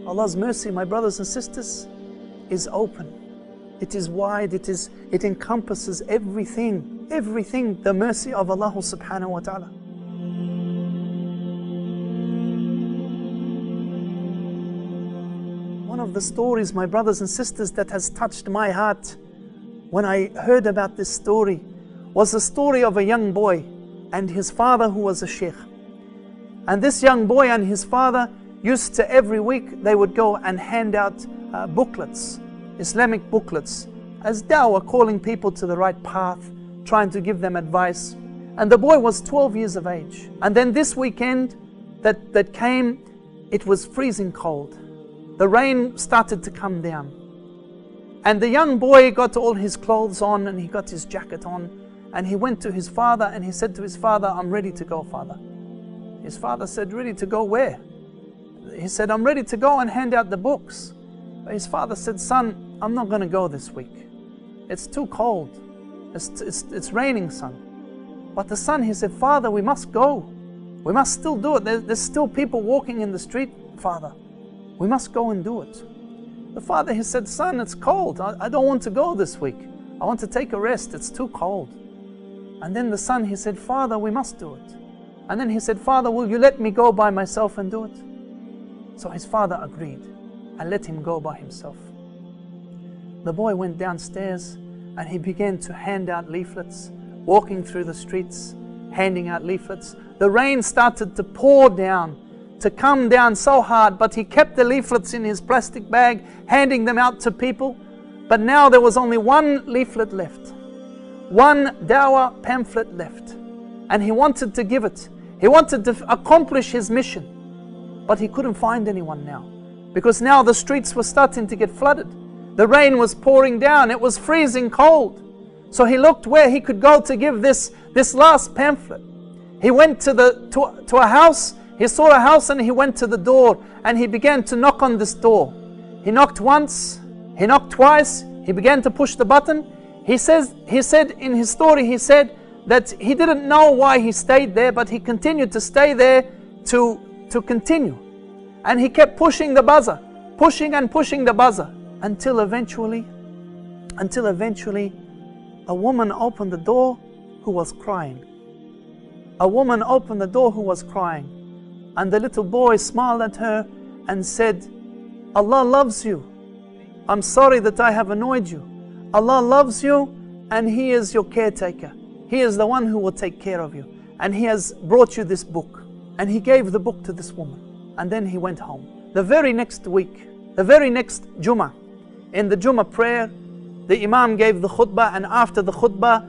Allah's mercy, my brothers and sisters, is open. It is wide, it encompasses everything, the mercy of Allah subhanahu wa ta'ala. One of the stories, my brothers and sisters, that has touched my heart when I heard about this story was the story of a young boy and his father who was a sheikh. And this young boy and his father used to, every week, they would go and hand out booklets, Islamic booklets, as dawah, calling people to the right path, trying to give them advice. And the boy was 12 years of age. And then this weekend that came, it was freezing cold. The rain started to come down. And the young boy got all his clothes on and he got his jacket on, and he went to his father and he said to his father, "I'm ready to go, father." His father said, "Ready to go where?" He said, "I'm ready to go and hand out the books." But his father said, "Son, I'm not going to go this week. It's too cold. It's raining, son." But the son, he said, "Father, we must go. We must still do it. There's still people walking in the street, father. We must go and do it." The father, he said, "Son, it's cold. I don't want to go this week. I want to take a rest. It's too cold." And then the son, he said, "Father, we must do it." And then he said, "Father, will you let me go by myself and do it?" So his father agreed and let him go by himself. The boy went downstairs and he began to hand out leaflets, walking through the streets, handing out leaflets. The rain started to pour down, to come down so hard, but he kept the leaflets in his plastic bag, handing them out to people. But now there was only one leaflet left, one dawah pamphlet left, and he wanted to give it. He wanted to accomplish his mission, but he couldn't find anyone now, because now the streets were starting to get flooded. The rain was pouring down. It was freezing cold. So he looked where he could go to give this last pamphlet. He went to a house. He saw a house and he went to the door and he began to knock on this door. He knocked once, he knocked twice, he began to push the button. He said in his story, he said that he didn't know why he stayed there, but he continued to stay there to continue. And he kept pushing the buzzer, pushing and pushing the buzzer, until eventually a woman opened the door who was crying. A woman opened the door who was crying. And the little boy smiled at her and said, "Allah loves you. I'm sorry that I have annoyed you. Allah loves you and He is your caretaker. He is the one who will take care of you. And He has brought you this book." And he gave the book to this woman. And then he went home. The very next week, the very next Jummah, in the Jummah prayer, the Imam gave the khutbah, and after the khutbah,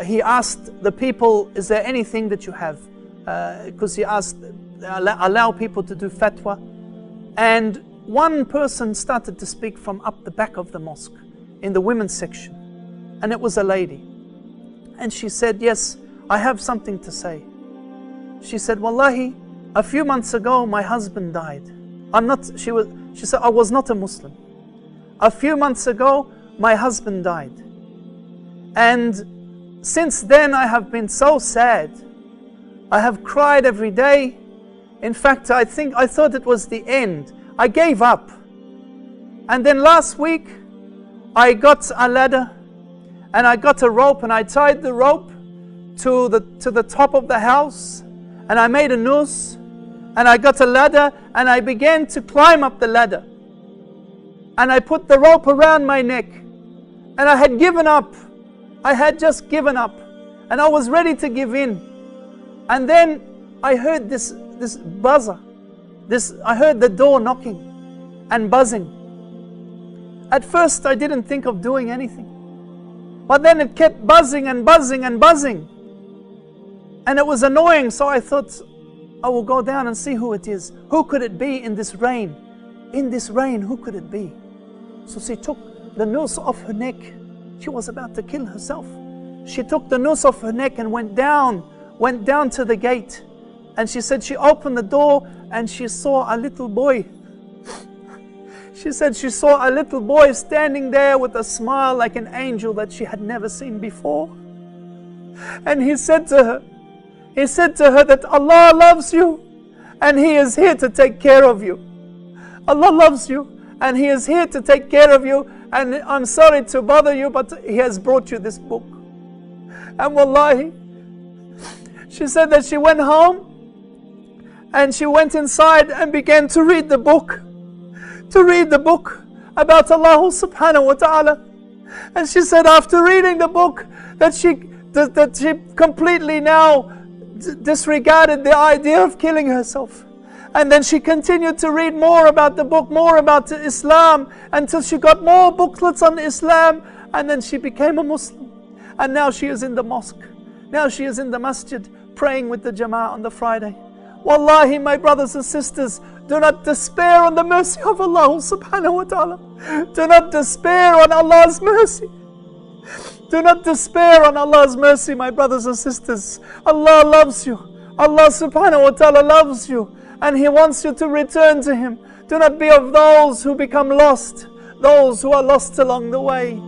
he asked the people, "Is there anything that you have?" Because he asked, allow people to do fatwa. And one person started to speak from up the back of the mosque, in the women's section. And it was a lady. And she said, "Yes, I have something to say." She said, "Wallahi, a few months ago my husband died. She said, "I was not a Muslim. A few months ago my husband died. And since then I have been so sad. I have cried every day. In fact, I thought it was the end. I gave up. And then last week I got a ladder and I got a rope and I tied the rope to the top of the house, and I made a noose, and I got a ladder and I began to climb up the ladder. And I put the rope around my neck, and I had given up. I had just given up, and I was ready to give in. And then I heard this buzzer. I heard the door knocking and buzzing. At first I didn't think of doing anything, but then it kept buzzing and buzzing and buzzing, and it was annoying. So I thought, I will go down and see who it is. Who could it be in this rain? In this rain, who could it be? So she took the noose off her neck. She was about to kill herself. She took the noose off her neck and went down to the gate. And she said she opened the door and she saw a little boy. She said she saw a little boy standing there with a smile like an angel that she had never seen before. And he said to her that Allah loves you and He is here to take care of you. Allah loves you and He is here to take care of you, and I'm sorry to bother you, but He has brought you this book. And wallahi, she said that she went home and she went inside and began to read the book. To read the book about Allah subhanahu wa ta'ala. And she said after reading the book that she completely now disregarded the idea of killing herself. And then she continued to read more about the book, more about Islam, until she got more booklets on Islam, and then she became a Muslim. And now she is in the mosque. Now she is in the masjid praying with the Jama'ah on the Friday. Wallahi, my brothers and sisters, do not despair on the mercy of Allah subhanahu wa ta'ala. Do not despair on Allah's mercy. Do not despair on Allah's mercy, my brothers and sisters. Allah loves you. Allah subhanahu wa ta'ala loves you. And He wants you to return to Him. Do not be of those who become lost, those who are lost along the way.